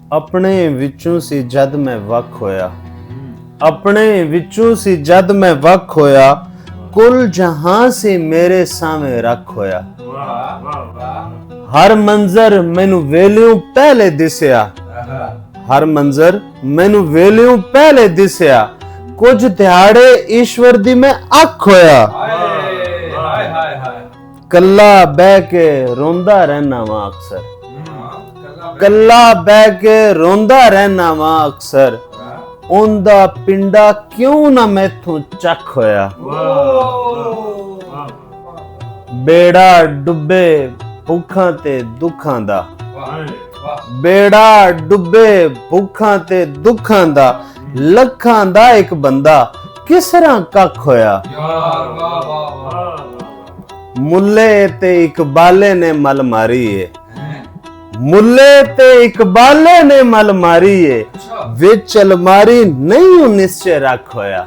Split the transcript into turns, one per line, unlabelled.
ਆਪਣੇ ਵਿੱਚੋਂ ਸੀ ਜਦ ਮੈਂ ਵੱਖ ਹੋਇਆ, ਆਪਣੇ ਵਿੱਚੋਂ ਸੀ ਜਦ ਮੈਂ ਵੱਖ ਹੋਇਆ, ਕੁੱਲ ਜਹਾਂ ਸੇ ਮੇਰੇ ਸਾਹਮਣੇ ਰੱਖ ਹੋਇਆ। ਹਰ ਮੰਜ਼ਰ ਮੈਨੂੰ ਵੇਲਿਓਂ ਪਹਿਲੇ ਦਿਸਿਆ, ਹਰ ਮੰਜ਼ਰ ਮੈਨੂੰ ਵੇਲਿਓਂ ਪਹਿਲੇ ਦਿਸਿਆ, ਕੁਝ ਦਿਹਾੜੇ ਈਸ਼ਵਰ ਦੀ ਮੈਂ ਅੱਖ ਹੋਇਆ। ਕੱਲਾ ਬਹਿ ਕੇ ਰੋਂਦਾ ਰਹਿਣਾ ਵਾਂ ਅਕਸਰ, ਕੱਲਾ ਬਹਿ ਕੇ ਰੋਂਦਾ ਰਹਿਣਾ ਵਾਂ ਅਕਸਰ, ਉਹਦਾ ਪਿੰਡਾ ਕਿਉਂ ਨਾ ਮੈਥੋਂ ਚੱਕ ਹੋਇਆ। ਬੇੜਾ ਡੁੱਬੇ ਭੁੱਖਾਂ ਤੇ ਦੁੱਖਾਂ ਦਾ, ਬੇੜਾ ਡੁੱਬੇ ਭੁੱਖਾਂ ਤੇ ਦੁੱਖਾਂ ਦਾ, ਲੱਖਾਂ ਦਾ ਇੱਕ ਬੰਦਾ ਕਿਸ ਤਰ੍ਹਾਂ ਕੱਖ ਹੋਇਆ। ਮੁੱਲੇ ਤੇ ਇਕਬਾਲੇ ਨੇ ਮਲ ਮਾਰੀ ਏ, ਮੁੱਲੇ ਤੇ ਇਕਬਾਲੇ ਨੇ ਮਲ ਮਾਰੀ ਏ, ਵਿੱਚ ਅਲਮਾਰੀ ਨਹੀਂ ਨਿਸ਼ਚੈ ਰੱਖ ਹੋਇਆ।